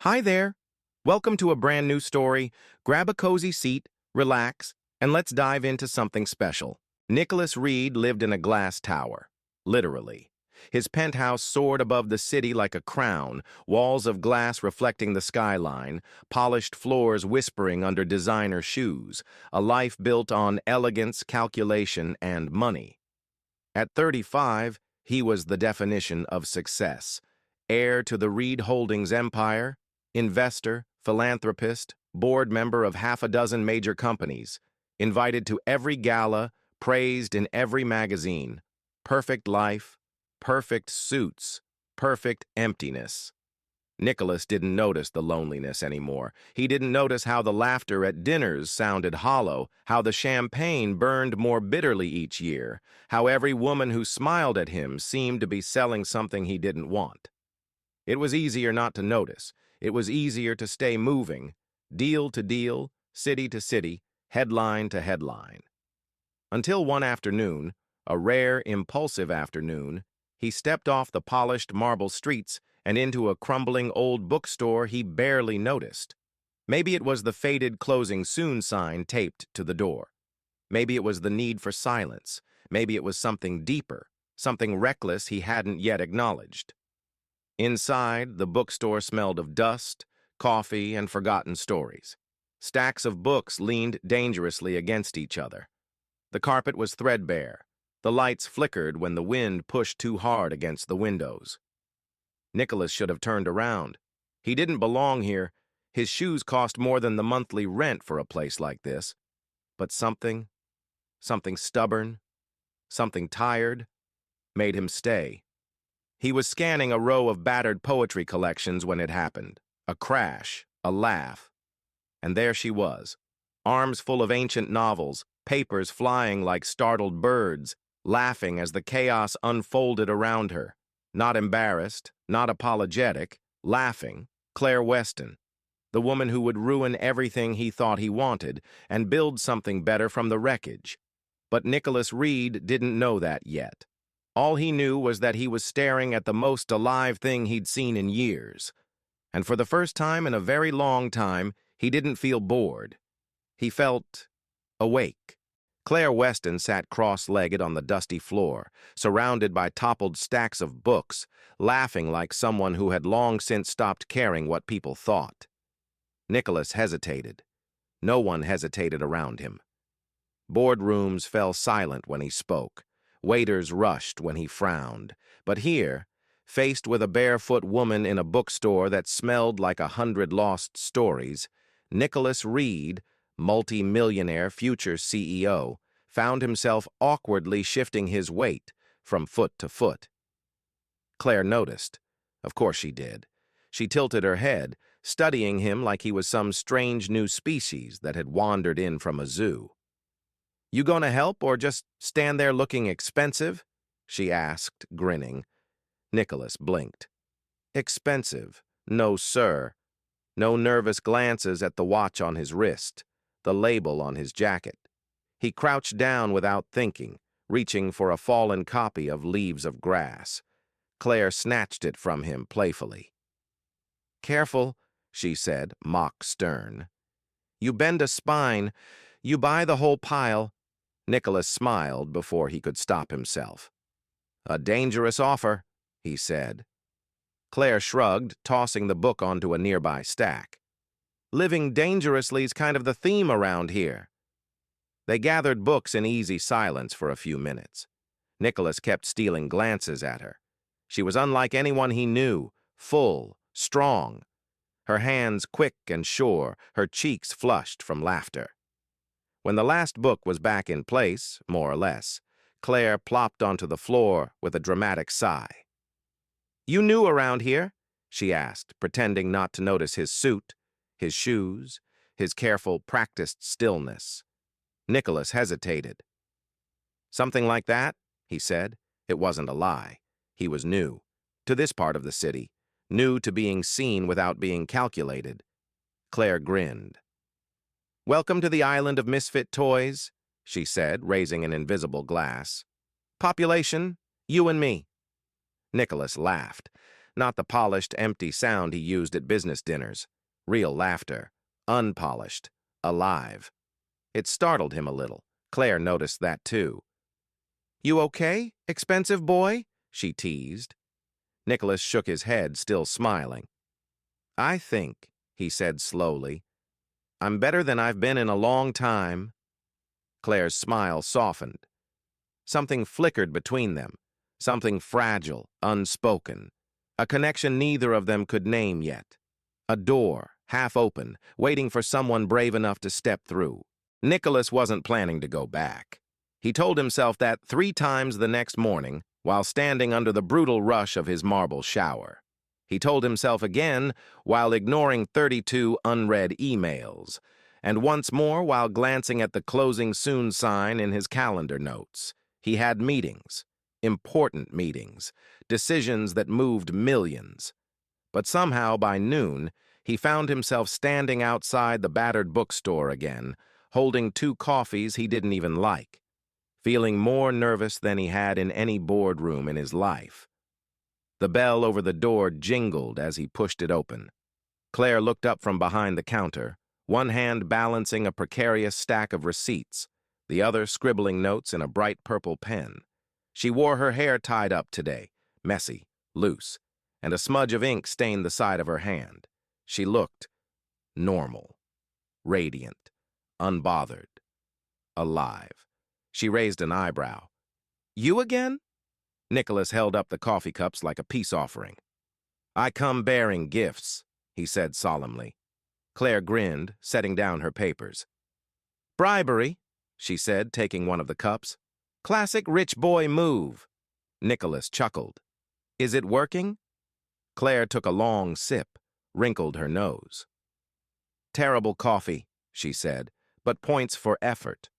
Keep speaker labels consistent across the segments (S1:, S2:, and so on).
S1: Hi there. Welcome to a brand new story. Grab a cozy seat, relax, and let's dive into something special. Nicholas Reed lived in a glass tower, literally. His penthouse soared above the city like a crown, walls of glass reflecting the skyline, polished floors whispering under designer shoes, a life built on elegance, calculation, and money. At 35, he was the definition of success. Heir to the Reed Holdings empire, investor, philanthropist, board member of half a dozen major companies, invited to every gala, praised in every magazine. Perfect life, perfect suits, perfect emptiness. Nicholas didn't notice the loneliness anymore. He didn't notice how the laughter at dinners sounded hollow, how the champagne burned more bitterly each year, how every woman who smiled at him seemed to be selling something he didn't want. It was easier not to notice. It was easier to stay moving, deal to deal, city to city, headline to headline. Until one afternoon, a rare, impulsive afternoon, he stepped off the polished marble streets and into a crumbling old bookstore he barely noticed. Maybe it was the faded closing soon sign taped to the door. Maybe it was the need for silence. Maybe it was something deeper, something reckless he hadn't yet acknowledged. Inside, the bookstore smelled of dust, coffee, and forgotten stories. Stacks of books leaned dangerously against each other. The carpet was threadbare. The lights flickered when the wind pushed too hard against the windows. Nicholas should have turned around. He didn't belong here. His shoes cost more than the monthly rent for a place like this. But something stubborn, something tired, made him stay. He was scanning a row of battered poetry collections when it happened. A crash, a laugh. And there she was, arms full of ancient novels, papers flying like startled birds, laughing as the chaos unfolded around her. Not embarrassed, not apologetic, laughing. Claire Weston, the woman who would ruin everything he thought he wanted and build something better from the wreckage. But Nicholas Reed didn't know that yet. All he knew was that he was staring at the most alive thing he'd seen in years. And for the first time in a very long time, he didn't feel bored. He felt awake. Claire Weston sat cross-legged on the dusty floor, surrounded by toppled stacks of books, laughing like someone who had long since stopped caring what people thought. Nicholas hesitated. No one hesitated around him. Boardrooms fell silent when he spoke. Waiters rushed when he frowned. But here, faced with a barefoot woman in a bookstore that smelled like 100 lost stories, Nicholas Reed, multi-millionaire future CEO, found himself awkwardly shifting his weight from foot to foot. Claire noticed. Of course she did. She tilted her head, studying him like he was some strange new species that had wandered in from a zoo. "You gonna help or just stand there looking expensive?" she asked, grinning. Nicholas blinked. Expensive? No, sir. No nervous glances at the watch on his wrist, the label on his jacket. He crouched down without thinking, reaching for a fallen copy of Leaves of Grass. Claire snatched it from him playfully. "Careful," she said, mock stern. "You bend a spine. You buy the whole pile." Nicholas smiled before he could stop himself. "A dangerous offer," he said. Claire shrugged, tossing the book onto a nearby stack. "Living dangerously's kind of the theme around here." They gathered books in easy silence for a few minutes. Nicholas kept stealing glances at her. She was unlike anyone he knew, full, strong. Her hands quick and sure, her cheeks flushed from laughter. When the last book was back in place, more or less, Claire plopped onto the floor with a dramatic sigh. "You new around here?" she asked, pretending not to notice his suit, his shoes, his careful, practiced stillness. Nicholas hesitated. "Something like that," he said. It wasn't a lie. He was new to this part of the city, new to being seen without being calculated. Claire grinned. "Welcome to the island of misfit toys," she said, raising an invisible glass. "Population, you and me." Nicholas laughed. not the polished, empty sound he used at business dinners. Real laughter. Unpolished. Alive. It startled him a little. Claire noticed that too. "You okay, expensive boy?" she teased. Nicholas shook his head, still smiling. "I think," he said slowly, "I'm better than I've been in a long time." Claire's smile softened. Something flickered between them, something fragile, unspoken, a connection neither of them could name yet. A door, half open, waiting for someone brave enough to step through. Nicholas wasn't planning to go back. He told himself that 3 times the next morning, while standing under the brutal rush of his marble shower. He told himself again while ignoring 32 unread emails, and once more while glancing at the closing soon sign in his calendar notes. He had meetings, important meetings, decisions that moved millions. But somehow by noon, he found himself standing outside the battered bookstore again, holding 2 coffees he didn't even like, feeling more nervous than he had in any boardroom in his life. The bell over the door jingled as he pushed it open. Claire looked up from behind the counter, one hand balancing a precarious stack of receipts, the other scribbling notes in a bright purple pen. She wore her hair tied up today, messy, loose, and a smudge of ink stained the side of her hand. She looked normal, radiant, unbothered, alive. She raised an eyebrow. "You again?" Nicholas held up the coffee cups like a peace offering. "I come bearing gifts," he said solemnly. Claire grinned, setting down her papers. "Bribery," she said, taking one of the cups. "Classic rich boy move." Nicholas chuckled. "Is it working?" Claire took a long sip, wrinkled her nose. "Terrible coffee," she said, "but points for effort."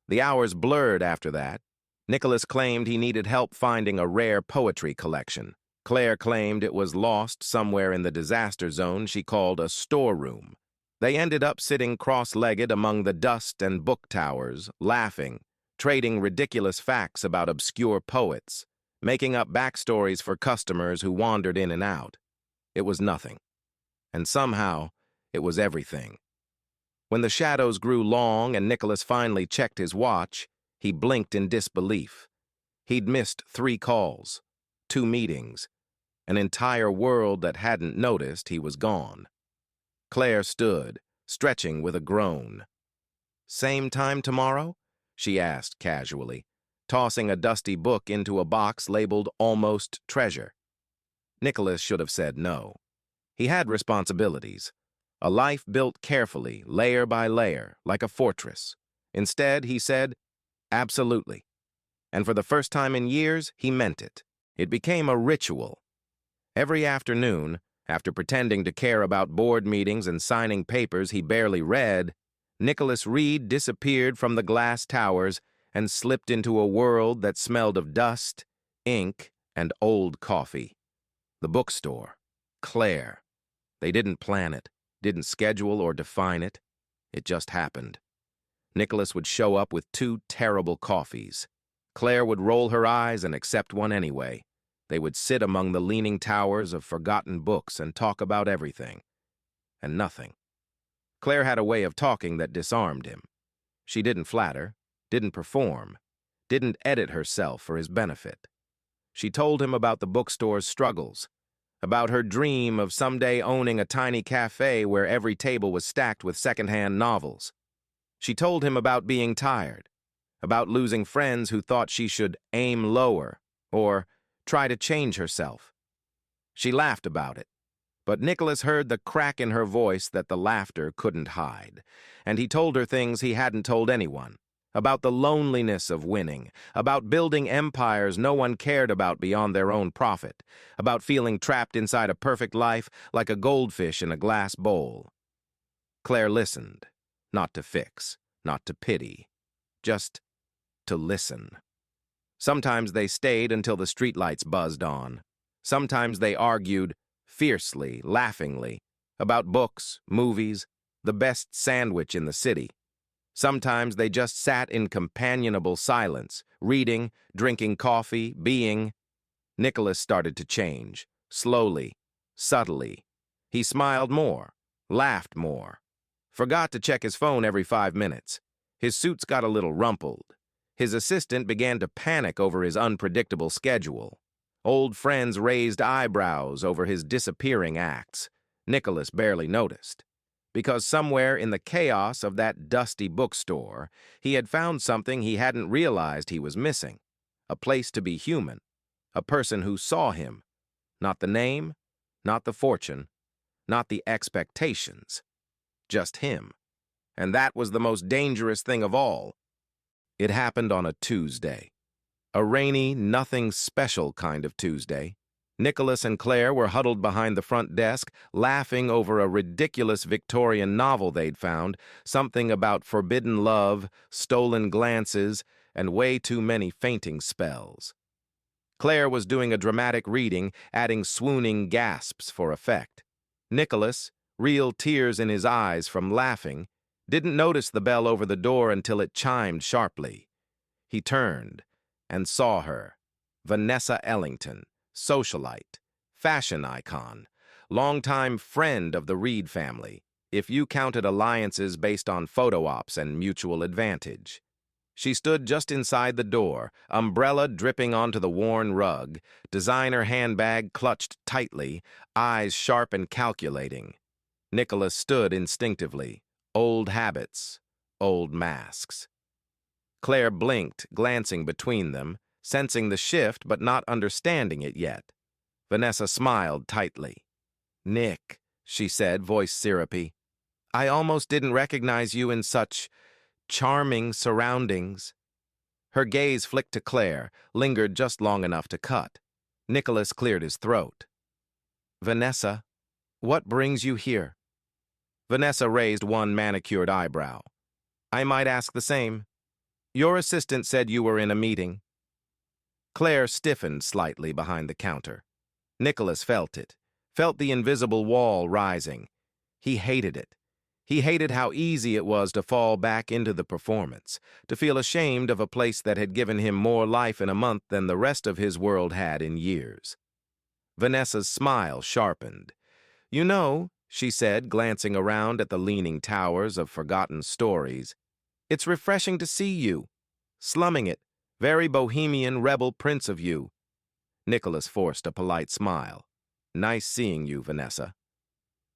S1: The hours blurred after that. Nicholas claimed he needed help finding a rare poetry collection. Claire claimed it was lost somewhere in the disaster zone she called a storeroom. They ended up sitting cross-legged among the dust and book towers, laughing, trading ridiculous facts about obscure poets, making up backstories for customers who wandered in and out. It was nothing. And somehow, it was everything. When the shadows grew long and Nicholas finally checked his watch, he blinked in disbelief. He'd missed 3 calls, 2 meetings, an entire world that hadn't noticed he was gone. Claire stood, stretching with a groan. "Same time tomorrow?" she asked casually, tossing a dusty book into a box labeled Almost Treasure. Nicholas should have said no. He had responsibilities. A life built carefully, layer by layer, like a fortress. Instead, he said, "Absolutely." And for the first time in years, he meant it. It became a ritual. Every afternoon, after pretending to care about board meetings and signing papers he barely read, Nicholas Reed disappeared from the glass towers and slipped into a world that smelled of dust, ink, and old coffee. The bookstore. Claire. They didn't plan it, didn't schedule or define it. It just happened. Nicholas would show up with 2 terrible coffees. Claire would roll her eyes and accept one anyway. They would sit among the leaning towers of forgotten books and talk about everything. And nothing. Claire had a way of talking that disarmed him. She didn't flatter, didn't perform, didn't edit herself for his benefit. She told him about the bookstore's struggles, about her dream of someday owning a tiny cafe where every table was stacked with secondhand novels. She told him about being tired, about losing friends who thought she should aim lower or try to change herself. She laughed about it, but Nicholas heard the crack in her voice that the laughter couldn't hide, and he told her things he hadn't told anyone, about the loneliness of winning, about building empires no one cared about beyond their own profit, about feeling trapped inside a perfect life like a goldfish in a glass bowl. Claire listened, not to fix, not to pity, just to listen. Sometimes they stayed until the streetlights buzzed on. Sometimes they argued, fiercely, laughingly, about books, movies, the best sandwich in the city. Sometimes they just sat in companionable silence, reading, drinking coffee, being. Nicholas started to change, Slowly, subtly. He smiled more, laughed more. Forgot to check his phone every 5 minutes. His suits got a little rumpled. His assistant began to panic over his unpredictable schedule. Old friends raised eyebrows over his disappearing acts. Nicholas barely noticed. Because somewhere in the chaos of that dusty bookstore, he had found something he hadn't realized he was missing. A place to be human. A person who saw him. Not the name, not the fortune, not the expectations. Just him. And that was the most dangerous thing of all. It happened on a Tuesday. A rainy, nothing special kind of Tuesday. Nicholas and Claire were huddled behind the front desk, laughing over a ridiculous Victorian novel they'd found, something about forbidden love, stolen glances, and way too many fainting spells. Claire was doing a dramatic reading, adding swooning gasps for effect. Nicholas, real tears in his eyes from laughing, didn't notice the bell over the door until it chimed sharply. He turned and saw her, Vanessa Ellington, socialite, fashion icon, longtime friend of the Reed family, if you counted alliances based on photo ops and mutual advantage. She stood just inside the door, umbrella dripping onto the worn rug, designer handbag clutched tightly, eyes sharp and calculating. Nicholas stood instinctively. Old habits, old masks. Claire blinked, glancing between them, sensing the shift but not understanding it yet. Vanessa smiled tightly. "Nick," she said, voice syrupy, "I almost didn't recognize you in such charming surroundings." Her gaze flicked to Claire, lingered just long enough to cut. Nicholas cleared his throat. "Vanessa, what brings you here?" Vanessa raised one manicured eyebrow. "I might ask the same. Your assistant said you were in a meeting." Claire stiffened slightly behind the counter. Nicholas felt it, felt the invisible wall rising. He hated it. He hated how easy it was to fall back into the performance, to feel ashamed of a place that had given him more life in a month than the rest of his world had in years. Vanessa's smile sharpened. "You know," she said, glancing around at the leaning towers of forgotten stories, "it's refreshing to see you. Slumming it. Very bohemian rebel prince of you." Nicholas forced a polite smile. "Nice seeing you, Vanessa."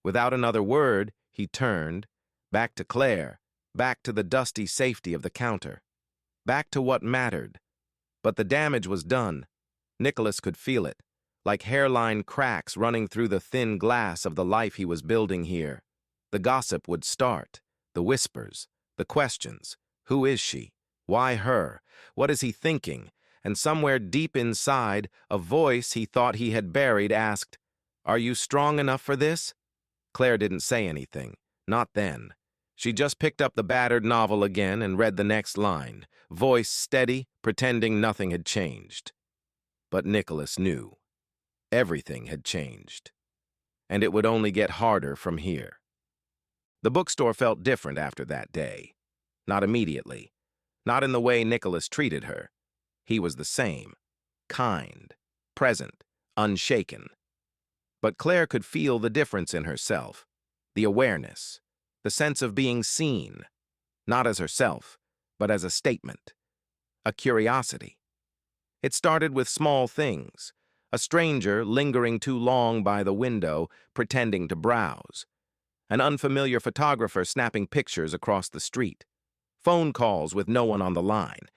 S1: Without another word, he turned, back to Claire, back to the dusty safety of the counter, back to what mattered. But the damage was done. Nicholas could feel it, like hairline cracks running through the thin glass of the life he was building here. The gossip would start, the whispers, the questions. Who is she? Why her? What is he thinking? And somewhere deep inside, a voice he thought he had buried asked, "Are you strong enough for this?" Claire didn't say anything, not then. She just picked up the battered novel again and read the next line, voice steady, pretending nothing had changed. But Nicholas knew. Everything had changed. And it would only get harder from here. The bookstore felt different after that day. Not immediately. Not in the way Nicholas treated her. He was the same. Kind, present, unshaken. But Claire could feel the difference in herself, the awareness, the sense of being seen, not as herself, but as a statement, a curiosity. It started with small things, a stranger lingering too long by the window, pretending to browse, an unfamiliar photographer snapping pictures across the street, phone calls with no one on the line,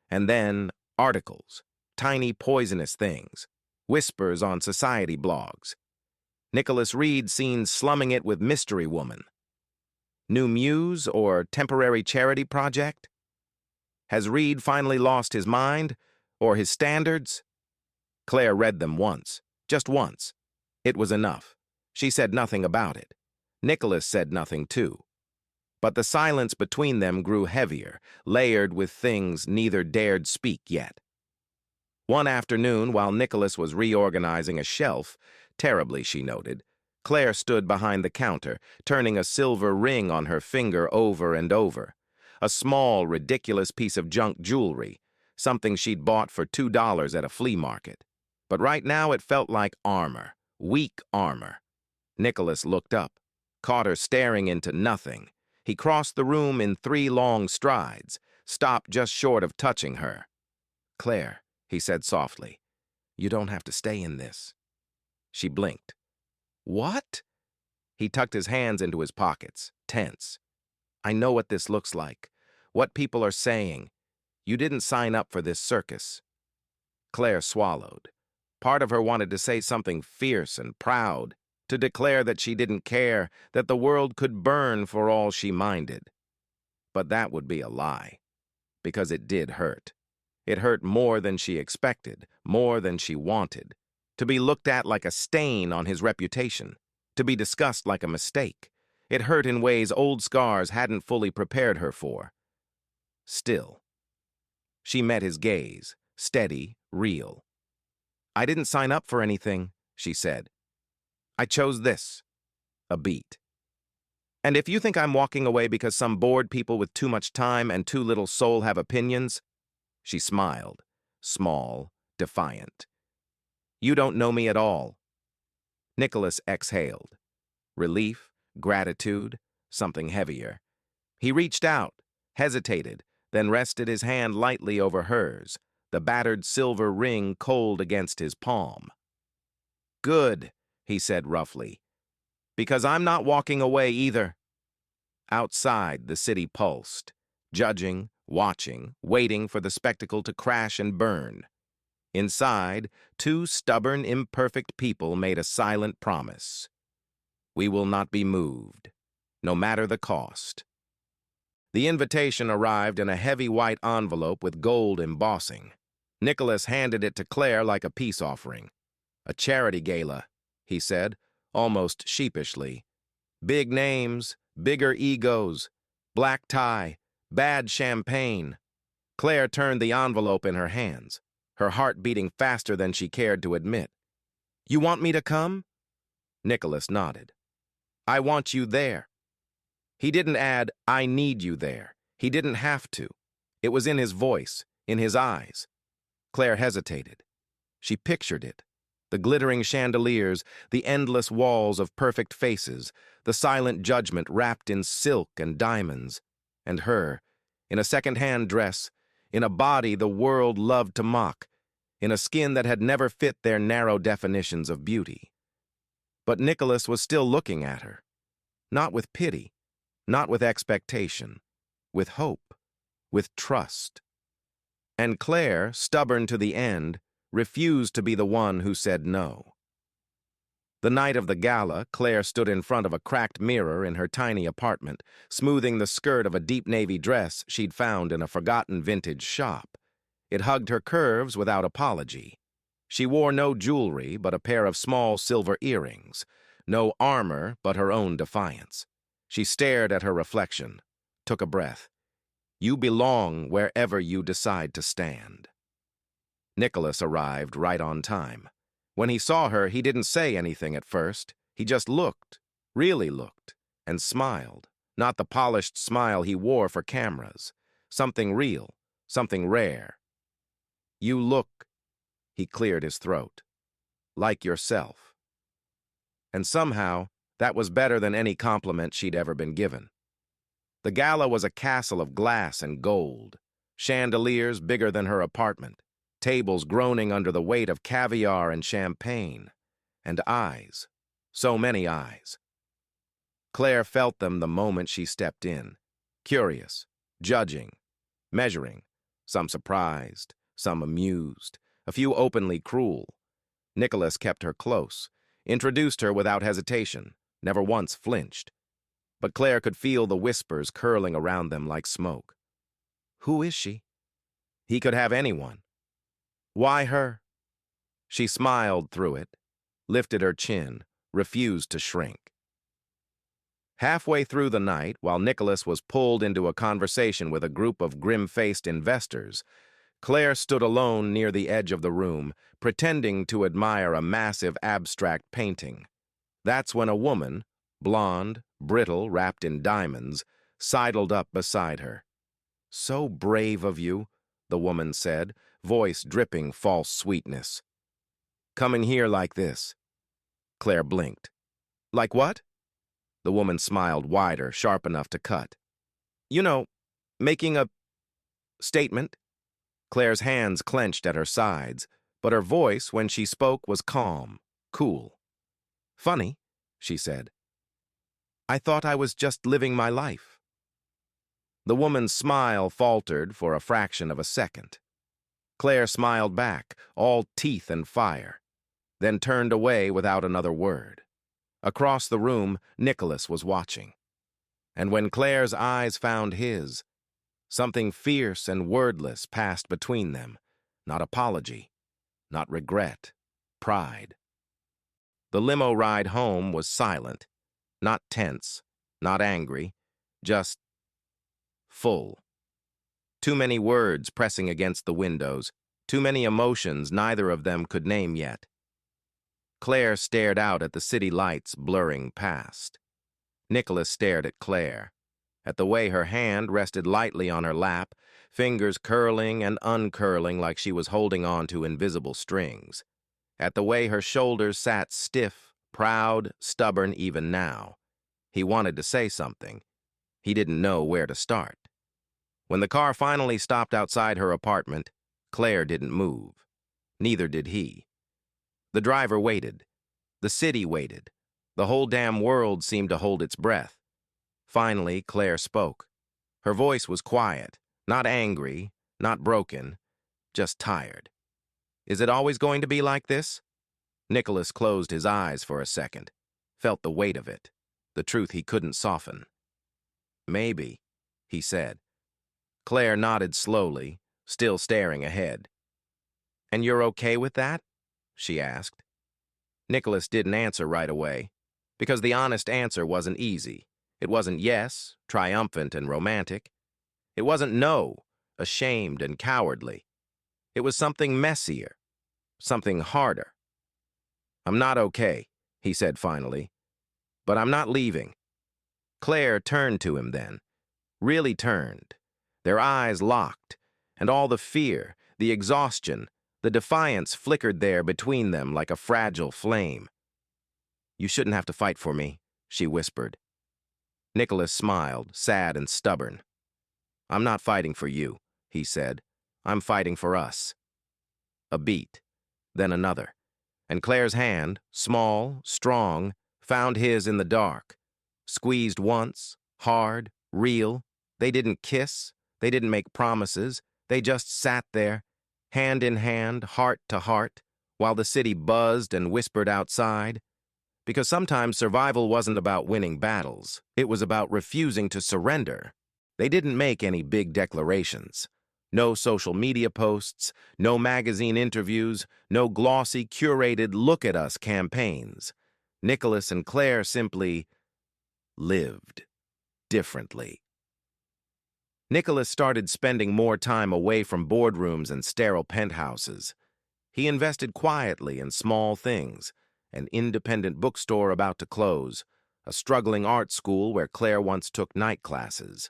S1: and then articles, tiny poisonous things, whispers on society blogs. Nicholas Reed seen slumming it with Mystery Woman. New muse or temporary charity project? Has Reed finally lost his mind? Or his standards? Claire read them once, just once. It was enough. She said nothing about it. Nicholas said nothing too. But the silence between them grew heavier, layered with things neither dared speak yet. One afternoon, while Nicholas was reorganizing a shelf, terribly, she noted, Claire stood behind the counter, turning a silver ring on her finger over and over. A small, ridiculous piece of junk jewelry, something she'd bought for $2 at a flea market. But right now it felt like armor, weak armor. Nicholas looked up, caught her staring into nothing. He crossed the room in 3 long strides, stopped just short of touching her. "Claire," he said softly, "you don't have to stay in this." She blinked. "What?" He tucked his hands into his pockets, tense. "I know what this looks like, what people are saying. You didn't sign up for this circus." Claire swallowed. Part of her wanted to say something fierce and proud, to declare that she didn't care, that the world could burn for all she minded. But that would be a lie, because it did hurt. It hurt more than she expected, more than she wanted. To be looked at like a stain on his reputation, to be discussed like a mistake. It hurt in ways old scars hadn't fully prepared her for. Still, she met his gaze, steady, real. "I didn't sign up for anything," she said. "I chose this." A beat. "And if you think I'm walking away because some bored people with too much time and too little soul have opinions," she smiled, small, defiant. "You don't know me at all." Nicholas exhaled. Relief, gratitude, something heavier. He reached out, hesitated, then rested his hand lightly over hers, the battered silver ring cold against his palm. "Good," he said roughly, "because I'm not walking away either." Outside, the city pulsed, judging, watching, waiting for the spectacle to crash and burn. Inside, 2 stubborn, imperfect people made a silent promise. "We will not be moved, no matter the cost." The invitation arrived in a heavy white envelope with gold embossing. Nicholas handed it to Claire like a peace offering. "A charity gala," he said, almost sheepishly. "Big names, bigger egos, black tie, bad champagne." Claire turned the envelope in her hands, her heart beating faster than she cared to admit. "You want me to come?" Nicholas nodded. "I want you there." He didn't add, "I need you there." He didn't have to. It was in his voice, in his eyes. Claire hesitated. She pictured it. The glittering chandeliers, the endless walls of perfect faces, the silent judgment wrapped in silk and diamonds, and her, in a second-hand dress, in a body the world loved to mock, in a skin that had never fit their narrow definitions of beauty. But Nicholas was still looking at her, not with pity, not with expectation, with hope, with trust. And Claire, stubborn to the end, refused to be the one who said no. The night of the gala, Claire stood in front of a cracked mirror in her tiny apartment, smoothing the skirt of a deep navy dress she'd found in a forgotten vintage shop. It hugged her curves without apology. She wore no jewelry but a pair of small silver earrings, no armor but her own defiance. She stared at her reflection, took a breath. "You belong wherever you decide to stand." Nicholas arrived right on time. When he saw her, he didn't say anything at first. He just looked, really looked, and smiled. Not the polished smile he wore for cameras. Something real, something rare. "You look," he cleared his throat, "like yourself." And somehow, that was better than any compliment she'd ever been given. The gala was a castle of glass and gold, chandeliers bigger than her apartment, tables groaning under the weight of caviar and champagne, and eyes, so many eyes. Claire felt them the moment she stepped in, curious, judging, measuring, some surprised, some amused, a few openly cruel. Nicholas kept her close, introduced her without hesitation, never once flinched. But Claire could feel the whispers curling around them like smoke. Who is she? He could have anyone. Why her? She smiled through it, lifted her chin, refused to shrink. Halfway through the night, while Nicholas was pulled into a conversation with a group of grim-faced investors, Claire stood alone near the edge of the room, pretending to admire a massive abstract painting. That's when a woman, blonde, brittle, wrapped in diamonds, sidled up beside her. "So brave of you," the woman said, voice dripping false sweetness. "Coming here like this." Claire blinked. Like what? The woman smiled wider, sharp enough to cut. You know, making a statement. Claire's hands clenched at her sides, but her voice, when she spoke, was calm, cool. Funny, she said. I thought I was just living my life. The woman's smile faltered for a fraction of a second. Claire smiled back, all teeth and fire, then turned away without another word. Across the room, Nicholas was watching. And when Claire's eyes found his, something fierce and wordless passed between them. Not apology, not regret, pride. The limo ride home was silent, not tense, not angry, just full. Too many words pressing against the windows, too many emotions neither of them could name yet. Claire stared out at the city lights blurring past. Nicholas stared at Claire, at the way her hand rested lightly on her lap, fingers curling and uncurling like she was holding on to invisible strings, at the way her shoulders sat stiff, proud, stubborn even now. He wanted to say something. He didn't know where to start. When the car finally stopped outside her apartment, Claire didn't move. Neither did he. The driver waited. The city waited. The whole damn world seemed to hold its breath. Finally, Claire spoke. Her voice was quiet, not angry, not broken, just tired. Is it always going to be like this? Nicholas closed his eyes for a second, felt the weight of it, the truth he couldn't soften. Maybe, he said. Claire nodded slowly, still staring ahead. And you're okay with that? She asked. Nicholas didn't answer right away, because the honest answer wasn't easy. It wasn't yes, triumphant and romantic. It wasn't no, ashamed and cowardly. It was something messier, something harder. I'm not okay, he said finally, but I'm not leaving. Claire turned to him then, really turned, their eyes locked, and all the fear, the exhaustion, the defiance flickered there between them like a fragile flame. You shouldn't have to fight for me, she whispered. Nicholas smiled, sad and stubborn. I'm not fighting for you, he said. I'm fighting for us. A beat, then another, and Claire's hand, small, strong, found his in the dark. Squeezed once, hard, real. They didn't kiss, they didn't make promises, they just sat there, hand in hand, heart to heart, while the city buzzed and whispered outside. Because sometimes survival wasn't about winning battles, it was about refusing to surrender. They didn't make any big declarations. No social media posts, no magazine interviews, no glossy, curated look-at-us campaigns. Nicholas and Claire simply lived differently. Nicholas started spending more time away from boardrooms and sterile penthouses. He invested quietly in small things, an independent bookstore about to close, a struggling art school where Claire once took night classes.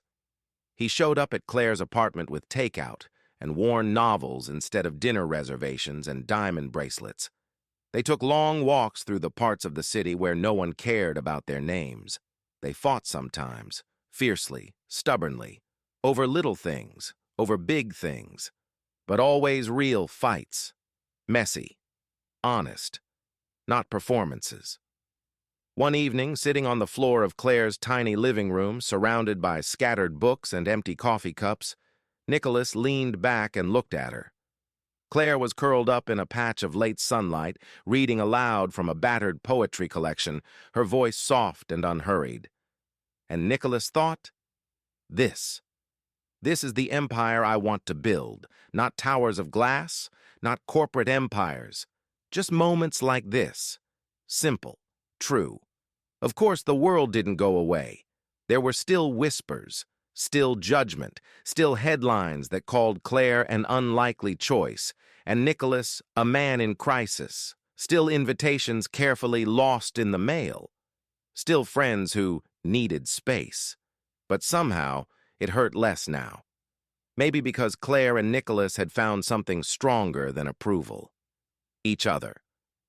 S1: He showed up at Claire's apartment with takeout and worn novels instead of dinner reservations and diamond bracelets. They took long walks through the parts of the city where no one cared about their names. They fought sometimes, fiercely, stubbornly, over little things, over big things, but always real fights, messy, honest, not performances. One evening, sitting on the floor of Claire's tiny living room, surrounded by scattered books and empty coffee cups, Nicholas leaned back and looked at her. Claire was curled up in a patch of late sunlight, reading aloud from a battered poetry collection, her voice soft and unhurried. And Nicholas thought, This is the empire I want to build, not towers of glass, not corporate empires, just moments like this, simple, true. Of course, the world didn't go away. There were still whispers, still judgment, still headlines that called Claire an unlikely choice, and Nicholas a man in crisis, still invitations carefully lost in the mail, still friends who needed space. But somehow, it hurt less now. Maybe because Claire and Nicholas had found something stronger than approval. Each other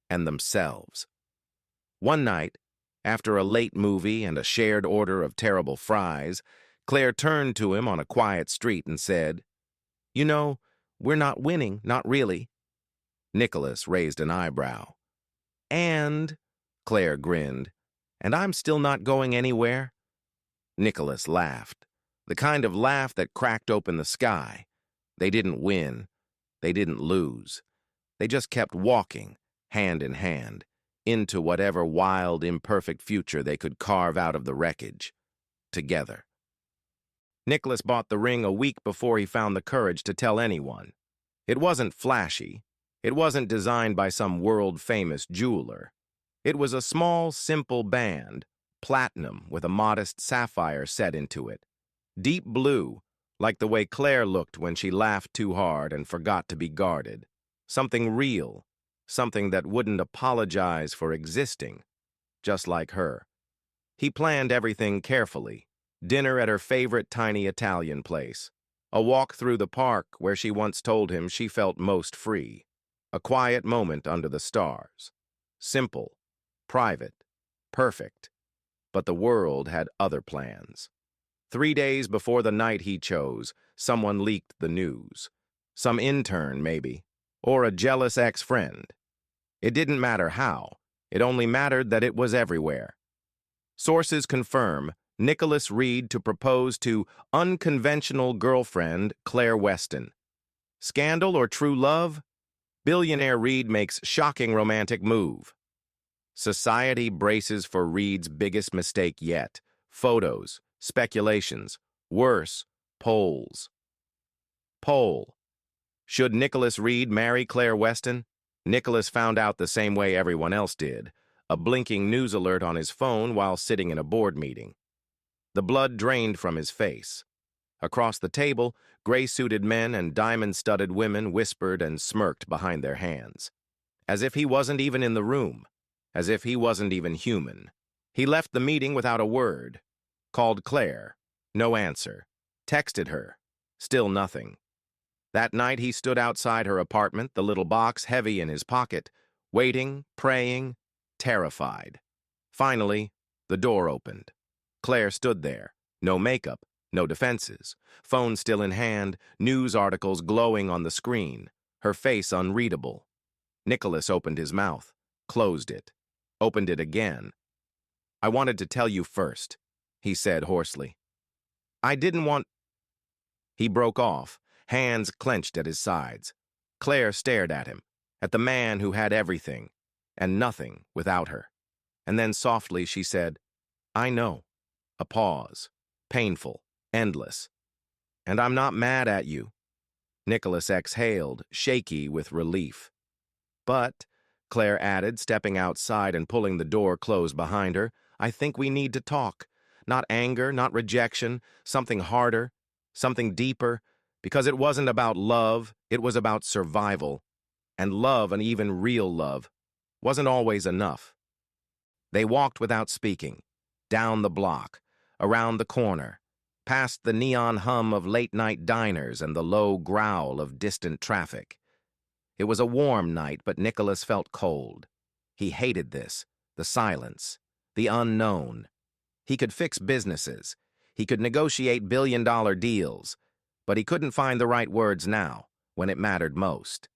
S1: and themselves. One night, after a late movie and a shared order of terrible fries, Claire turned to him on a quiet street and said, "You know, we're not winning, not really." Nicholas raised an eyebrow. "And," Claire grinned, "and I'm still not going anywhere?" Nicholas laughed, the kind of laugh that cracked open the sky. They didn't win. They didn't lose. They just kept walking, hand in hand, into whatever wild, imperfect future they could carve out of the wreckage, together. Nicholas bought the ring a week before he found the courage to tell anyone. It wasn't flashy. It wasn't designed by some world-famous jeweler. It was a small, simple band, platinum with a modest sapphire set into it. Deep blue, like the way Claire looked when she laughed too hard and forgot to be guarded. Something real, something that wouldn't apologize for existing, just like her. He planned everything carefully. Dinner at her favorite tiny Italian place. A walk through the park where she once told him she felt most free. A quiet moment under the stars. Simple, private, perfect. But the world had other plans. 3 days before the night he chose, someone leaked the news. Some intern, maybe, or a jealous ex-friend. It didn't matter how. It only mattered that it was everywhere. Sources confirm Nicholas Reed to propose to unconventional girlfriend Claire Weston. Scandal or true love? Billionaire Reed makes shocking romantic move. Society braces for Reed's biggest mistake yet. Photos, speculations, worse, polls. Poll. Should Nicholas Reed marry Claire Weston? Nicholas found out the same way everyone else did, a blinking news alert on his phone while sitting in a board meeting. The blood drained from his face. Across the table, gray-suited men and diamond-studded women whispered and smirked behind their hands. As if he wasn't even in the room. As if he wasn't even human. He left the meeting without a word. Called Claire. No answer. Texted her. Still nothing. That night he stood outside her apartment, the little box heavy in his pocket, waiting, praying, terrified. Finally, the door opened. Claire stood there. No makeup, no defenses. Phone still in hand, news articles glowing on the screen. Her face unreadable. Nicholas opened his mouth, closed it, opened it again. "I wanted to tell you first," he said hoarsely. "I didn't want—" He broke off, hands clenched at his sides. Claire stared at him, at the man who had everything, and nothing without her. And then softly she said, "I know." A pause, painful, endless. "And I'm not mad at you." Nicholas exhaled, shaky with relief. "But," Claire added, stepping outside and pulling the door closed behind her, "I think we need to talk. Not anger, not rejection, something harder, something deeper, because it wasn't about love, it was about survival. And love, and even real love, wasn't always enough." They walked without speaking, down the block, around the corner, past the neon hum of late-night diners and the low growl of distant traffic. It was a warm night, but Nicholas felt cold. He hated this, the silence, the unknown. He could fix businesses. He could negotiate billion-dollar deals, but he couldn't find the right words now, when it mattered most.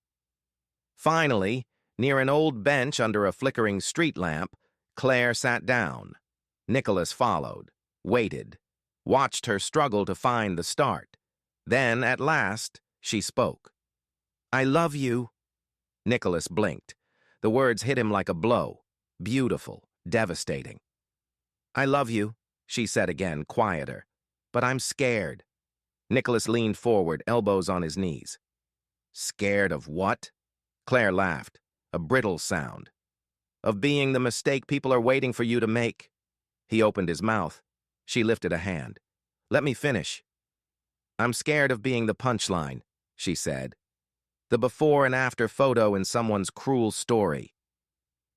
S1: Finally, near an old bench under a flickering street lamp, Claire sat down. Nicholas followed, waited, watched her struggle to find the start. Then, at last, she spoke. "I love you." Nicholas blinked. The words hit him like a blow. Beautiful, devastating. "I love you," she said again, quieter. "But I'm scared." Nicholas leaned forward, elbows on his knees. "Scared of what?" Claire laughed, a brittle sound. "Of being the mistake people are waiting for you to make." He opened his mouth. She lifted a hand. "Let me finish." "I'm scared of being the punchline," she said. "The before and after photo in someone's cruel story."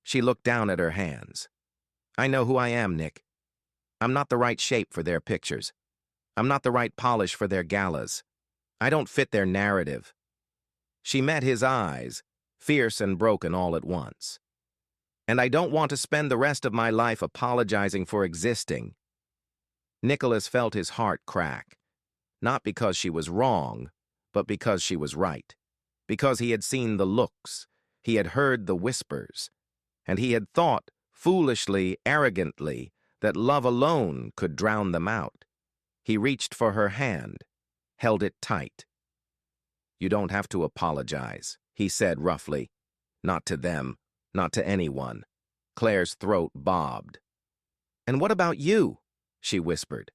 S1: She looked down at her hands. "I know who I am, Nick. I'm not the right shape for their pictures. I'm not the right polish for their galas. I don't fit their narrative." She met his eyes, fierce and broken all at once. and I don't want to spend the rest of my life apologizing for existing. Nicholas felt his heart crack, not because she was wrong, but because she was right. Because he had seen the looks, he had heard the whispers, and he had thought, foolishly, arrogantly, that love alone could drown them out. He reached for her hand, held it tight. "You don't have to apologize," he said roughly. "Not to them, not to anyone." Claire's throat bobbed. "And what about you?" she whispered.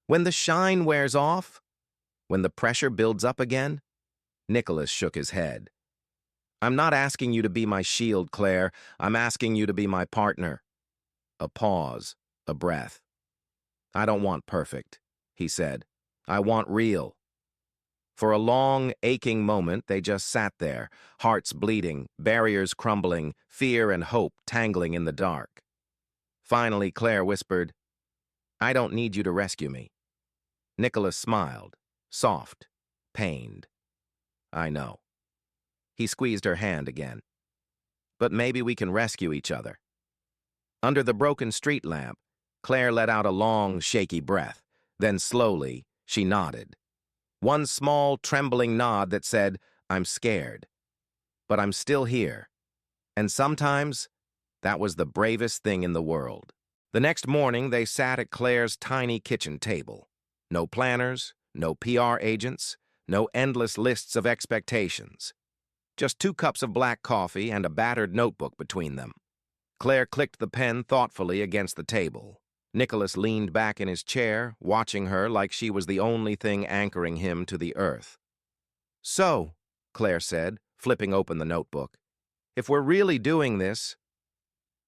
S1: "When the shine wears off? When the pressure builds up again?" Nicholas shook his head. "I'm not asking you to be my shield, Claire. I'm asking you to be my partner." A pause, a breath. "I don't want perfect," he said. "I want real." For a long, aching moment, they just sat there, hearts bleeding, barriers crumbling, fear and hope tangling in the dark. Finally, Claire whispered, "I don't need you to rescue me." Nicholas smiled, soft, pained. "I know." He squeezed her hand again. "But maybe we can rescue each other." Under the broken street lamp, Claire let out a long, shaky breath. Then slowly, she nodded. One small, trembling nod that said, "I'm scared. But I'm still here." And sometimes, that was the bravest thing in the world. The next morning, they sat at Claire's tiny kitchen table. No planners, no PR agents, no endless lists of expectations. Just 2 cups of black coffee and a battered notebook between them. Claire clicked the pen thoughtfully against the table. Nicholas leaned back in his chair, watching her like she was the only thing anchoring him to the earth. "So," Claire said, flipping open the notebook, "if we're really doing this—"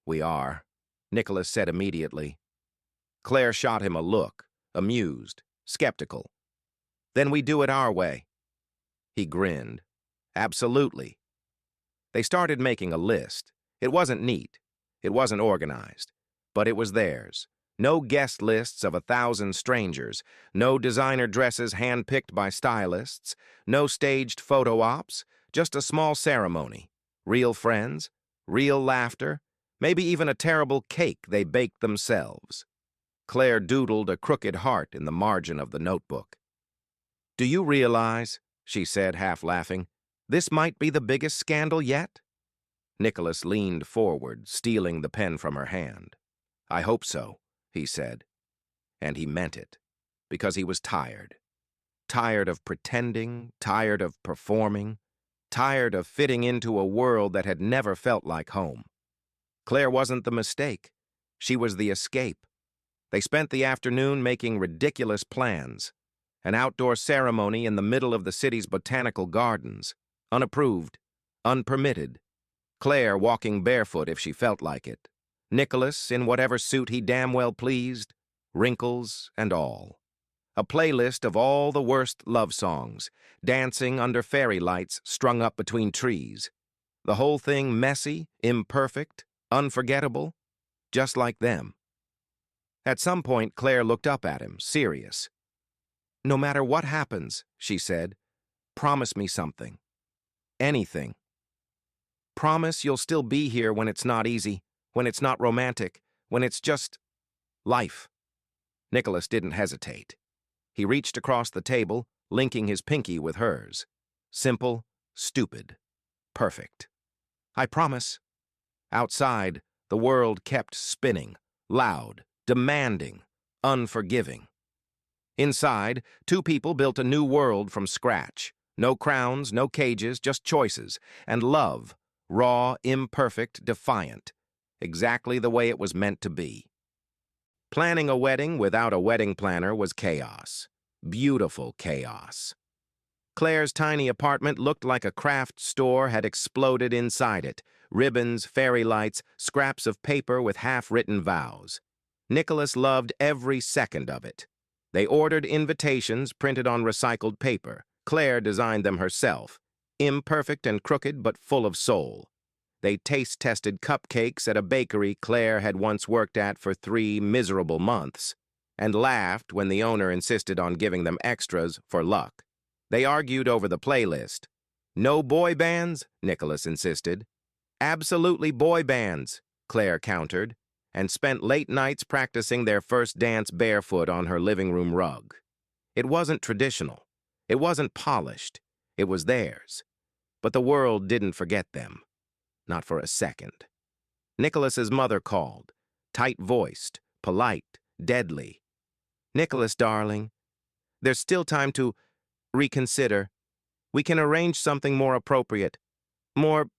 S1: "We are," Nicholas said immediately. Claire shot him a look, amused, skeptical. "Then we do it our way." He grinned. "Absolutely." They started making a list. It wasn't neat. It wasn't organized. But it was theirs. No guest lists of 1,000 strangers, no designer dresses hand-picked by stylists, no staged photo ops, just a small ceremony. Real friends, real laughter, maybe even a terrible cake they baked themselves. Claire doodled a crooked heart in the margin of the notebook. "Do you realize," she said, half laughing, "this might be the biggest scandal yet?" Nicholas leaned forward, stealing the pen from her hand. "I hope so," he said. And he meant it, because he was tired. Tired of pretending, tired of performing, tired of fitting into a world that had never felt like home. Claire wasn't the mistake. She was the escape. They spent the afternoon making ridiculous plans. An outdoor ceremony in the middle of the city's botanical gardens. Unapproved, unpermitted. Claire walking barefoot if she felt like it. Nicholas in whatever suit he damn well pleased, wrinkles and all. A playlist of all the worst love songs, dancing under fairy lights strung up between trees. The whole thing messy, imperfect, unforgettable, just like them. At some point, Claire looked up at him, serious. "No matter what happens," she said, "promise me something. Anything. Promise you'll still be here when it's not easy, when it's not romantic, when it's just life." Nicholas didn't hesitate. He reached across the table, linking his pinky with hers. Simple, stupid, perfect. "I promise." Outside, the world kept spinning, loud, demanding, unforgiving. Inside, 2 people built a new world from scratch. No crowns, no cages, just choices. And love, raw, imperfect, defiant. Exactly the way it was meant to be. Planning a wedding without a wedding planner was chaos. Beautiful chaos. Claire's tiny apartment looked like a craft store had exploded inside it. Ribbons, fairy lights, scraps of paper with half-written vows. Nicholas loved every second of it. They ordered invitations printed on recycled paper. Claire designed them herself. Imperfect and crooked, but full of soul. They taste-tested cupcakes at a bakery Claire had once worked at for 3 miserable months, and laughed when the owner insisted on giving them extras for luck. They argued over the playlist. "No boy bands?" Nicholas insisted. "Absolutely boy bands." Claire countered, and spent late nights practicing their first dance barefoot on her living room rug. It wasn't traditional. It wasn't polished. It was theirs. But the world didn't forget them. Not for a second. Nicholas's mother called, tight-voiced, polite, deadly. "Nicholas, darling, there's still time to reconsider. We can arrange something more appropriate, more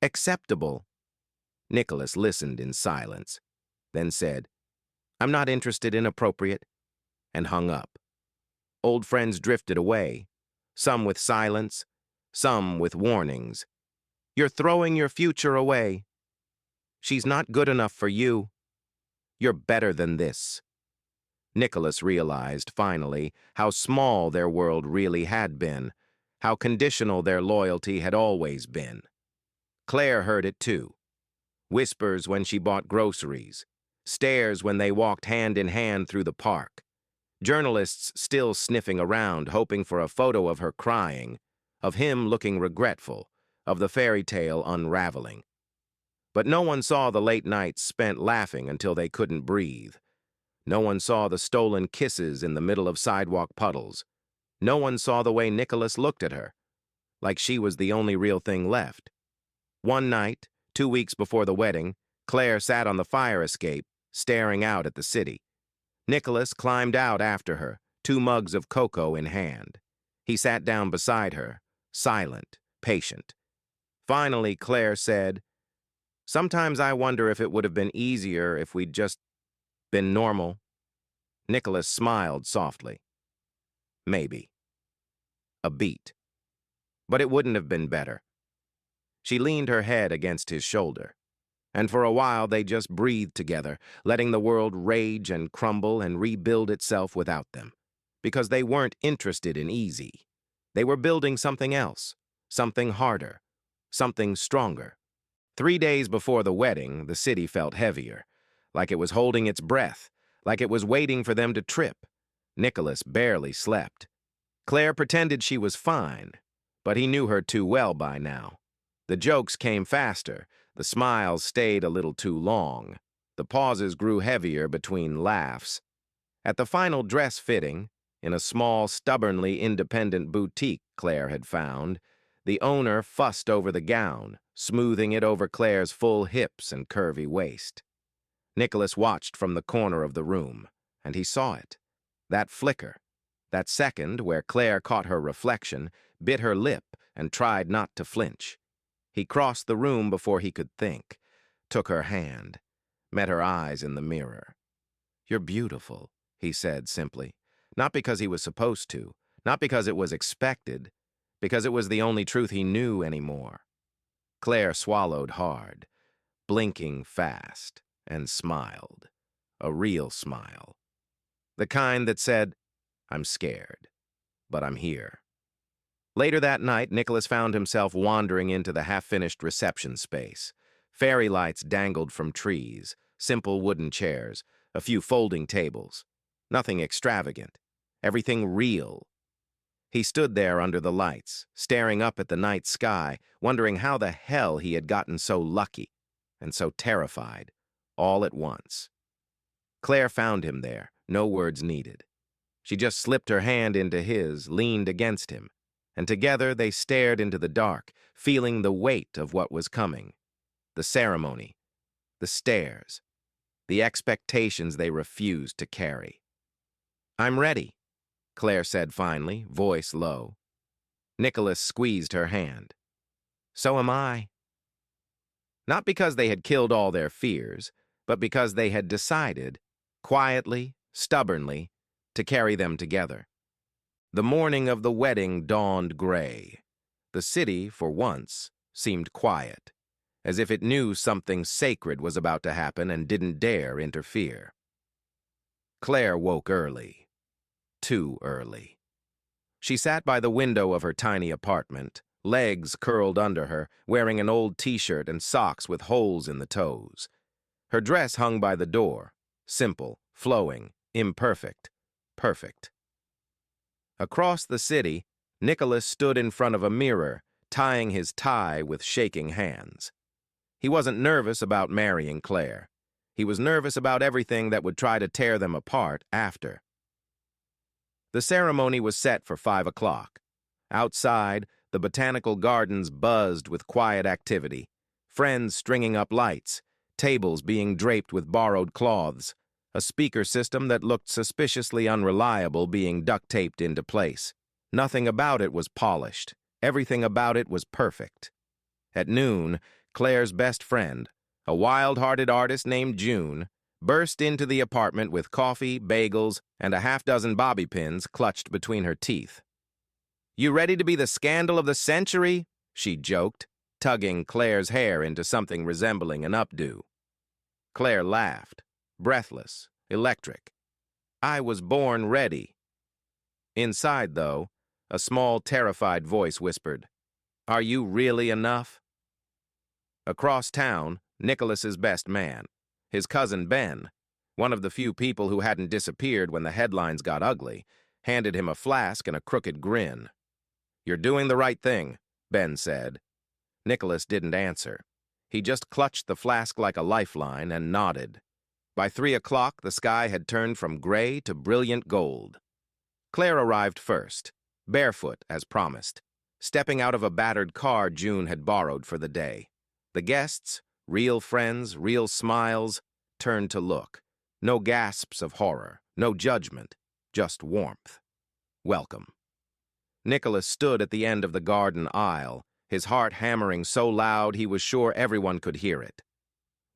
S1: acceptable." Nicholas listened in silence, then said, "I'm not interested in appropriate," and hung up. Old friends drifted away, some with silence, some with warnings. "You're throwing your future away. She's not good enough for you. You're better than this." Nicholas realized, finally, how small their world really had been, how conditional their loyalty had always been. Claire heard it too. Whispers when she bought groceries, stares when they walked hand in hand through the park, journalists still sniffing around, hoping for a photo of her crying, of him looking regretful, of the fairy tale unraveling. But no one saw the late nights spent laughing until they couldn't breathe. No one saw the stolen kisses in the middle of sidewalk puddles. No one saw the way Nicholas looked at her, like she was the only real thing left. One night, 2 weeks before the wedding, Claire sat on the fire escape, staring out at the city. Nicholas climbed out after her, 2 mugs of cocoa in hand. He sat down beside her, silent, patient. Finally, Claire said, "Sometimes I wonder if it would have been easier if we'd just been normal." Nicholas smiled softly. Maybe. A beat. But it wouldn't have been better. She leaned her head against his shoulder, and for a while they just breathed together, letting the world rage and crumble and rebuild itself without them. Because they weren't interested in easy. They were building something else, something harder, something stronger. 3 days before the wedding, the city felt heavier, like it was holding its breath, like it was waiting for them to trip. Nicholas barely slept. Claire pretended she was fine, but he knew her too well by now. The jokes came faster, the smiles stayed a little too long, the pauses grew heavier between laughs. At the final dress fitting, in a small, stubbornly independent boutique Claire had found, the owner fussed over the gown, smoothing it over Claire's full hips and curvy waist. Nicholas watched from the corner of the room, and he saw it. That flicker, that second where Claire caught her reflection, bit her lip, and tried not to flinch. He crossed the room before he could think, took her hand, met her eyes in the mirror. "You're beautiful," he said simply, not because he was supposed to, not because it was expected, because it was the only truth he knew anymore. Claire swallowed hard, blinking fast, and smiled. A real smile. The kind that said, "I'm scared, but I'm here." Later that night, Nicholas found himself wandering into the half-finished reception space. Fairy lights dangled from trees, simple wooden chairs, a few folding tables. Nothing extravagant. Everything real. He stood there under the lights, staring up at the night sky, wondering how the hell he had gotten so lucky and so terrified, all at once. Claire found him there, no words needed. She just slipped her hand into his, leaned against him, and together they stared into the dark, feeling the weight of what was coming. The ceremony, the stares, the expectations they refused to carry. "I'm ready," Claire said finally, voice low. Nicholas squeezed her hand. "So am I." Not because they had killed all their fears, but because they had decided, quietly, stubbornly, to carry them together. The morning of the wedding dawned gray. The city, for once, seemed quiet, as if it knew something sacred was about to happen and didn't dare interfere. Claire woke early. Too early. She sat by the window of her tiny apartment, legs curled under her, wearing an old t-shirt and socks with holes in the toes. Her dress hung by the door, simple, flowing, imperfect, perfect. Across the city, Nicholas stood in front of a mirror, tying his tie with shaking hands. He wasn't nervous about marrying Claire. He was nervous about everything that would try to tear them apart after. The ceremony was set for 5 o'clock. Outside, the botanical gardens buzzed with quiet activity, friends stringing up lights, tables being draped with borrowed cloths, a speaker system that looked suspiciously unreliable being duct-taped into place. Nothing about it was polished. Everything about it was perfect. At noon, Claire's best friend, a wild-hearted artist named June, burst into the apartment with coffee, bagels, and a half-dozen bobby pins clutched between her teeth. "You ready to be the scandal of the century?" she joked, tugging Claire's hair into something resembling an updo. Claire laughed, breathless, electric. "I was born ready." Inside, though, a small, terrified voice whispered, "Are you really enough?" Across town, Nicholas's best man, his cousin Ben, one of the few people who hadn't disappeared when the headlines got ugly, handed him a flask and a crooked grin. "You're doing the right thing," Ben said. Nicholas didn't answer. He just clutched the flask like a lifeline and nodded. By 3 o'clock, the sky had turned from gray to brilliant gold. Claire arrived first, barefoot as promised, stepping out of a battered car June had borrowed for the day. The guests, real friends, real smiles, turned to look. No gasps of horror, no judgment, just warmth. Welcome. Nicholas stood at the end of the garden aisle, his heart hammering so loud he was sure everyone could hear it.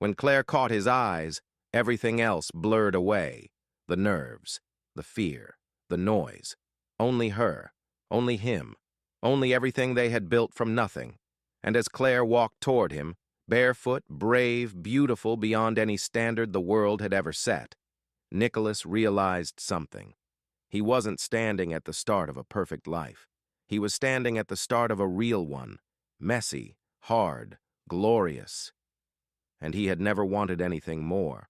S1: When Claire caught his eyes, everything else blurred away. The nerves, the fear, the noise. Only her, only him, only everything they had built from nothing. And as Claire walked toward him, barefoot, brave, beautiful beyond any standard the world had ever set, Nicholas realized something. He wasn't standing at the start of a perfect life. He was standing at the start of a real one, messy, hard, glorious. And he had never wanted anything more.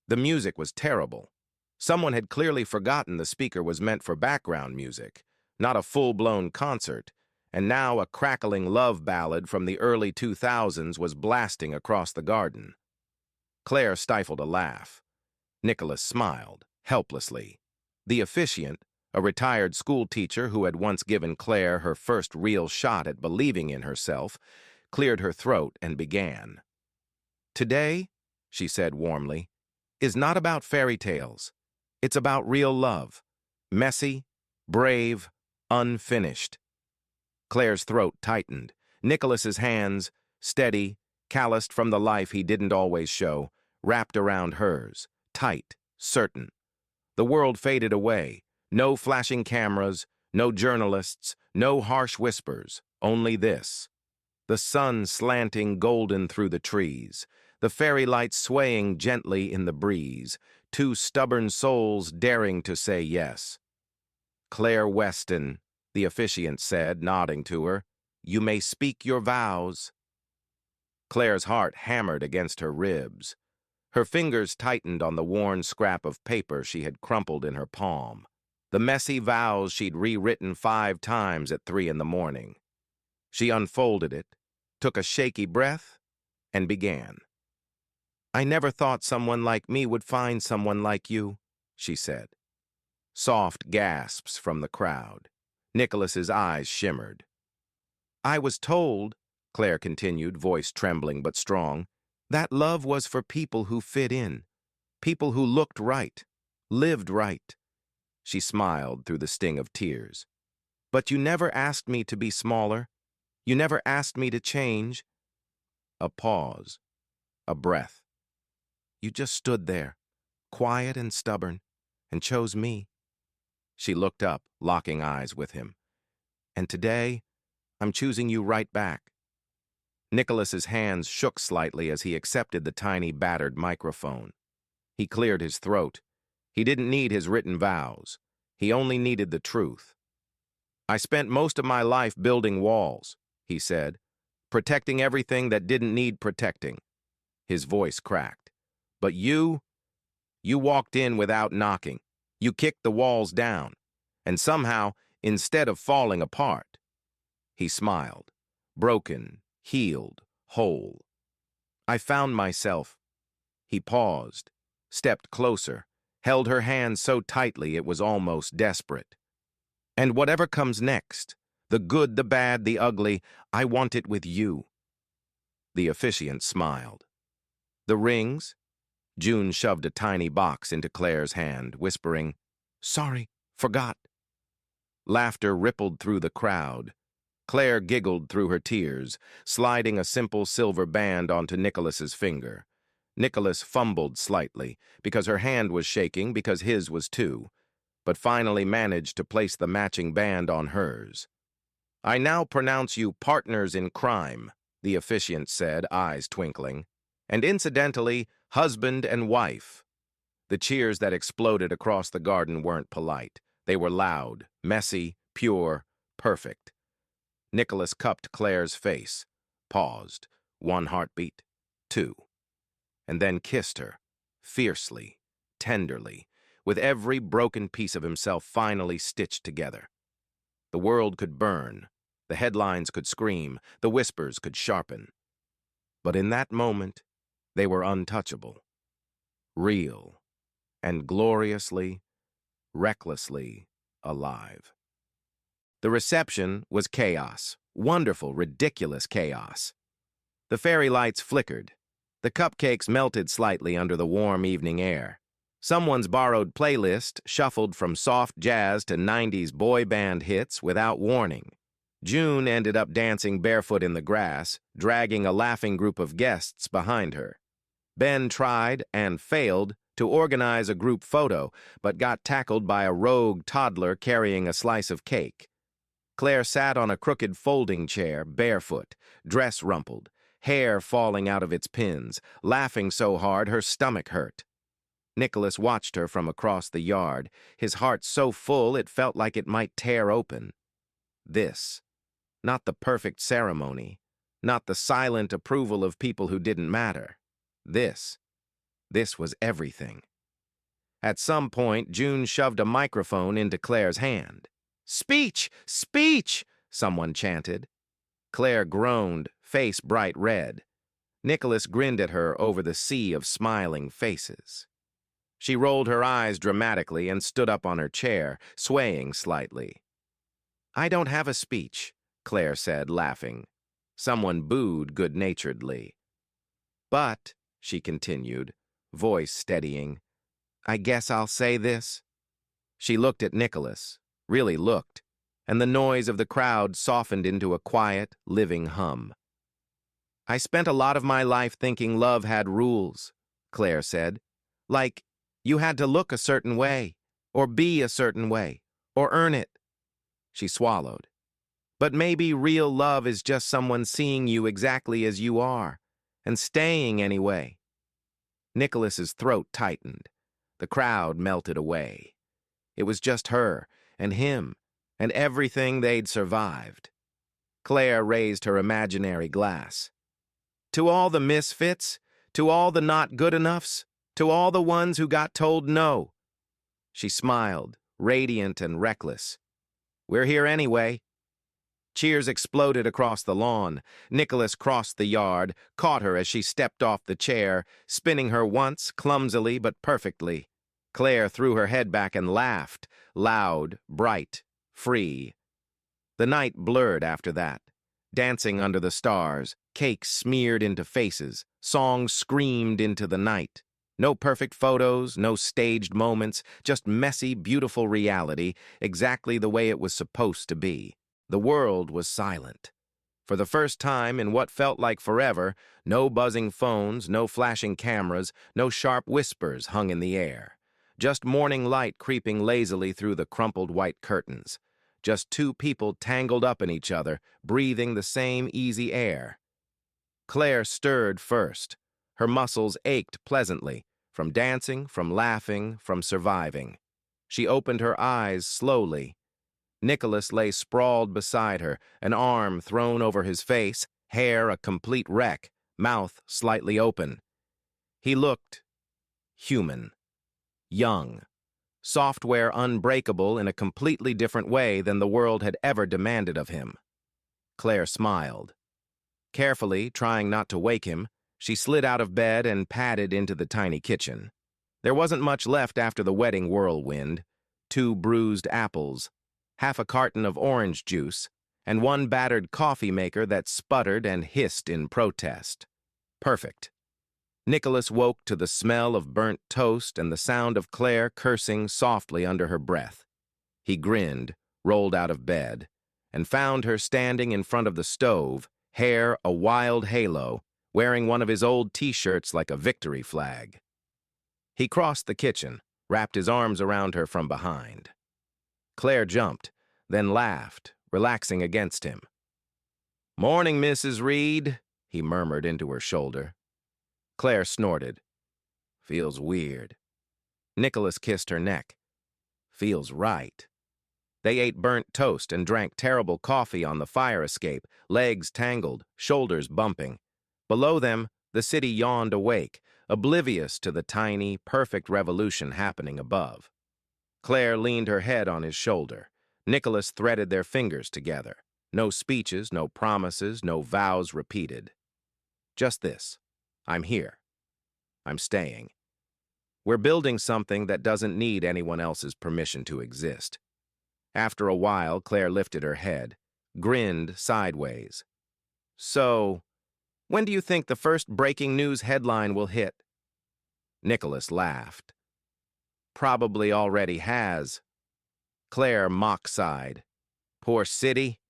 S1: The music was terrible. Someone had clearly forgotten the speaker was meant for background music, not a full-blown concert, and now a crackling love ballad from the early 2000s was blasting across the garden. Claire stifled a laugh. Nicholas smiled, helplessly. The officiant, a retired school teacher who had once given Claire her first real shot at believing in herself, cleared her throat and began. "Today," she said warmly, "is not about fairy tales. It's about real love. Messy, brave, unfinished." Claire's throat tightened. Nicholas's hands, steady, calloused from the life he didn't always show, wrapped around hers, tight, certain. The world faded away. No flashing cameras, no journalists, no harsh whispers, only this. The sun slanting golden through the trees, the fairy lights swaying gently in the breeze, two stubborn souls daring to say yes. "Claire Weston," the officiant said, nodding to her, "you may speak your vows." Claire's heart hammered against her ribs. Her fingers tightened on the worn scrap of paper she had crumpled in her palm, the messy vows she'd rewritten 5 times at 3 in the morning. She unfolded it, took a shaky breath, and began. "I never thought someone like me would find someone like you," she said. Soft gasps from the crowd. Nicholas's eyes shimmered. "I was told," Claire continued, voice trembling but strong, "that love was for people who fit in, people who looked right, lived right." She smiled through the sting of tears. "But you never asked me to be smaller. You never asked me to change." A pause, a breath. "You just stood there, quiet and stubborn, and chose me." She looked up, locking eyes with him. "And today, I'm choosing you right back." Nicholas's hands shook slightly as he accepted the tiny, battered microphone. He cleared his throat. He didn't need his written vows. He only needed the truth. "I spent most of my life building walls," he said, "protecting everything that didn't need protecting." His voice cracked. "But you walked in without knocking. You kicked the walls down. And somehow, instead of falling apart," he smiled, broken, healed, whole. I found myself. He paused, stepped closer, held her hand so tightly it was almost desperate. And whatever comes next, the good, the bad, the ugly, I want it with you. The officiant smiled. The rings? June shoved a tiny box into Claire's hand, whispering, "Sorry, forgot." Laughter rippled through the crowd. Claire giggled through her tears, sliding a simple silver band onto Nicholas's finger. Nicholas fumbled slightly, because her hand was shaking, because his was too, but finally managed to place the matching band on hers. "I now pronounce you partners in crime," the officiant said, eyes twinkling, "and incidentally, husband and wife." The cheers that exploded across the garden weren't polite. They were loud, messy, pure, perfect. Nicholas cupped Claire's face, paused, one heartbeat, two, and then kissed her, fiercely, tenderly, with every broken piece of himself finally stitched together. The world could burn, the headlines could scream, the whispers could sharpen. But in that moment, they were untouchable, real, and gloriously, recklessly alive. The reception was chaos, wonderful, ridiculous chaos. The fairy lights flickered. The cupcakes melted slightly under the warm evening air. Someone's borrowed playlist shuffled from soft jazz to 90s boy band hits without warning. June ended up dancing barefoot in the grass, dragging a laughing group of guests behind her. Ben tried, and failed, to organize a group photo, but got tackled by a rogue toddler carrying a slice of cake. Claire sat on a crooked folding chair, barefoot, dress rumpled, hair falling out of its pins, laughing so hard her stomach hurt. Nicholas watched her from across the yard, his heart so full it felt like it might tear open. This, not the perfect ceremony, not the silent approval of people who didn't matter. This was everything. At some point, June shoved a microphone into Claire's hand. "Speech! Speech!" someone chanted. Claire groaned, face bright red. Nicholas grinned at her over the sea of smiling faces. She rolled her eyes dramatically and stood up on her chair, swaying slightly. "I don't have a speech," Claire said, laughing. Someone booed good-naturedly. "But," she continued, voice steadying, "I guess I'll say this." She looked at Nicholas, really looked, and the noise of the crowd softened into a quiet, living hum. "I spent a lot of my life thinking love had rules," Claire said. "Like, you had to look a certain way, or be a certain way, or earn it." She swallowed. "But maybe real love is just someone seeing you exactly as you are, and staying anyway." Nicholas's throat tightened. The crowd melted away. It was just her, and him, and everything they'd survived. Claire raised her imaginary glass. "To all the misfits, to all the not good enoughs, to all the ones who got told no." She smiled, radiant and reckless. "We're here anyway." Cheers exploded across the lawn. Nicholas crossed the yard, caught her as she stepped off the chair, spinning her once, clumsily but perfectly. Claire threw her head back and laughed, loud, bright, free. The night blurred after that. Dancing under the stars, cakes smeared into faces, songs screamed into the night. No perfect photos, no staged moments, just messy, beautiful reality, exactly the way it was supposed to be. The world was silent. For the first time in what felt like forever, no buzzing phones, no flashing cameras, no sharp whispers hung in the air. Just morning light creeping lazily through the crumpled white curtains. Just two people tangled up in each other, breathing the same easy air. Claire stirred first. Her muscles ached pleasantly, from dancing, from laughing, from surviving. She opened her eyes slowly. Nicholas lay sprawled beside her, an arm thrown over his face, hair a complete wreck, mouth slightly open. He looked human, young, software unbreakable in a completely different way than the world had ever demanded of him. Claire smiled. Carefully, trying not to wake him, She slid out of bed and padded into the tiny kitchen. There wasn't much left after the wedding whirlwind. 2 bruised apples, half a carton of orange juice, and 1 battered coffee maker that sputtered and hissed in protest. Perfect. Nicholas woke to the smell of burnt toast and the sound of Claire cursing softly under her breath. He grinned, rolled out of bed, and found her standing in front of the stove, hair a wild halo, wearing one of his old t-shirts like a victory flag. He crossed the kitchen, wrapped his arms around her from behind. Claire jumped, then laughed, relaxing against him. "Morning, Mrs. Reed," he murmured into her shoulder. Claire snorted. "Feels weird." Nicholas kissed her neck. "Feels right." They ate burnt toast and drank terrible coffee on the fire escape, legs tangled, shoulders bumping. Below them, the city yawned awake, oblivious to the tiny, perfect revolution happening above. Claire leaned her head on his shoulder. Nicholas threaded their fingers together. No speeches, no promises, no vows repeated. Just this. I'm here. I'm staying. We're building something that doesn't need anyone else's permission to exist. After a while, Claire lifted her head, grinned sideways. "So, when do you think the first breaking news headline will hit?" Nicholas laughed. "Probably already has." Claire mock-sighed. "Poor city.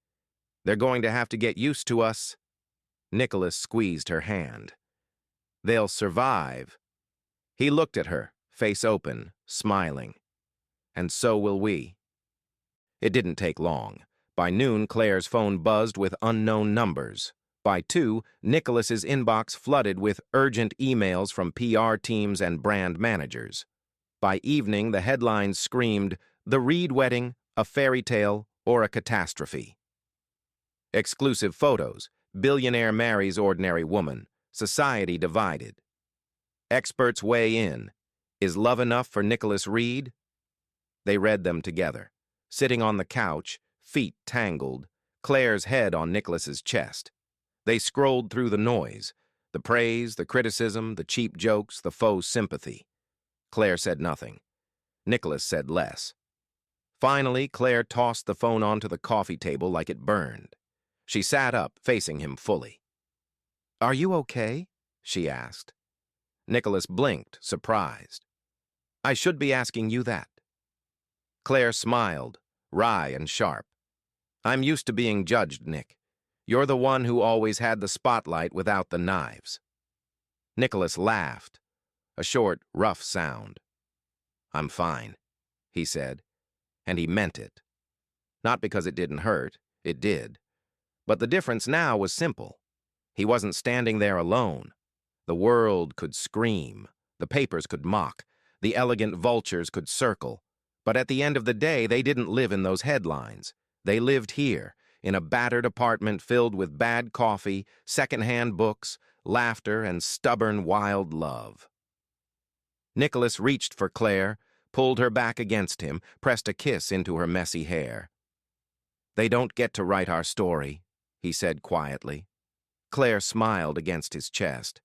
S1: They're going to have to get used to us." Nicholas squeezed her hand. "They'll survive." He looked at her, face open, smiling. "And so will we." It didn't take long. By noon, Claire's phone buzzed with unknown numbers. By 2, Nicholas's inbox flooded with urgent emails from PR teams and brand managers. By evening, the headlines screamed, "The Reed Wedding, a Fairy Tale, or a Catastrophe." Exclusive photos, billionaire marries ordinary woman, society divided. Experts weigh in. Is love enough for Nicholas Reed? They read them together, sitting on the couch, feet tangled, Claire's head on Nicholas's chest. They scrolled through the noise, the praise, the criticism, the cheap jokes, the faux sympathy. Claire said nothing. Nicholas said less. Finally, Claire tossed the phone onto the coffee table like it burned. She sat up, facing him fully. "Are you okay?" she asked. Nicholas blinked, surprised. "I should be asking you that." Claire smiled, wry and sharp. "I'm used to being judged, Nick. You're the one who always had the spotlight without the knives." Nicholas laughed, a short, rough sound. "I'm fine," he said, and he meant it. Not because it didn't hurt, it did. But the difference now was simple. He wasn't standing there alone. The world could scream, the papers could mock, the elegant vultures could circle. But at the end of the day, they didn't live in those headlines. They lived here, in a battered apartment filled with bad coffee, secondhand books, laughter, and stubborn, wild love. Nicholas reached for Claire, pulled her back against him, pressed a kiss into her messy hair. "They don't get to write our story," he said quietly. Claire smiled against his chest.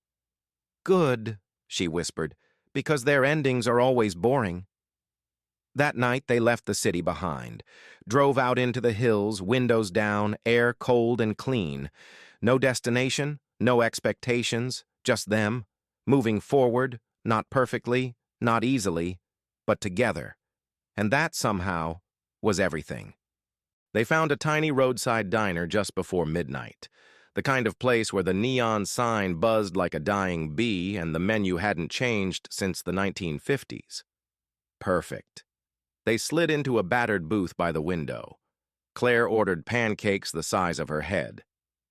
S1: "Good," she whispered, "because their endings are always boring." That night they left the city behind, drove out into the hills, windows down, air cold and clean. No destination, no expectations, just them, moving forward, not perfectly, not easily, but together. And that, somehow, was everything. They found a tiny roadside diner just before midnight, the kind of place where the neon sign buzzed like a dying bee and the menu hadn't changed since the 1950s. Perfect. They slid into a battered booth by the window. Claire ordered pancakes the size of her head.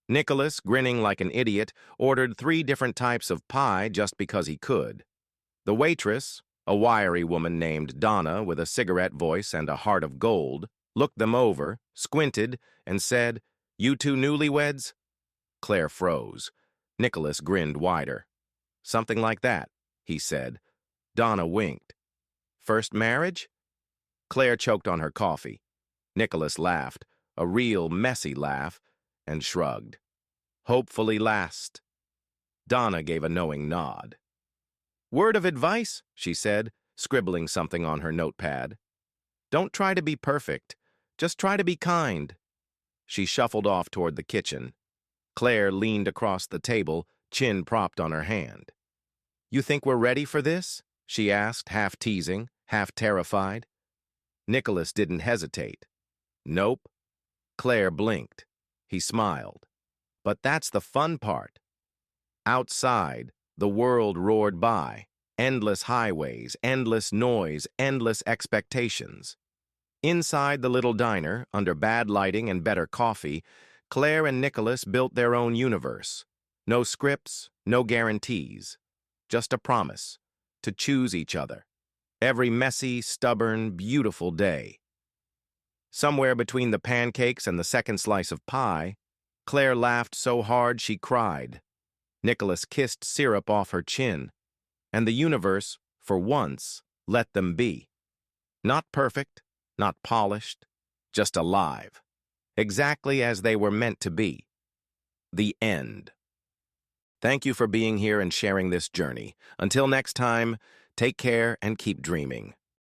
S1: Nicholas, grinning like an idiot, ordered 3 different types of pie just because he could. The waitress, a wiry woman named Donna with a cigarette voice and a heart of gold, looked them over, squinted, and said, "You 2 newlyweds?" Claire froze. Nicholas grinned wider. "Something like that," he said. Donna winked. "First marriage?" Claire choked on her coffee. Nicholas laughed, a real messy laugh, and shrugged. "Hopefully last." Donna gave a knowing nod. Word of advice, she said, scribbling something on her notepad. Don't try to be perfect. Just try to be kind. She shuffled off toward the kitchen. Claire leaned across the table, chin propped on her hand. You think we're ready for this? She asked, half teasing, half terrified. Nicholas didn't hesitate. Nope. Claire blinked. He smiled. But that's the fun part. Outside, the world roared by. Endless highways, endless noise, endless expectations. Inside the little diner, under bad lighting and better coffee, Claire and Nicholas built their own universe. No scripts, no guarantees. Just a promise to choose each other. Every messy, stubborn, beautiful day. Somewhere between the pancakes and the second slice of pie, Claire laughed so hard she cried. Nicholas kissed syrup off her chin, and the universe, for once, let them be. Not perfect, not polished, just alive. Exactly as they were meant to be. The end. Thank you for being here and sharing this journey. Until next time, take care and keep dreaming.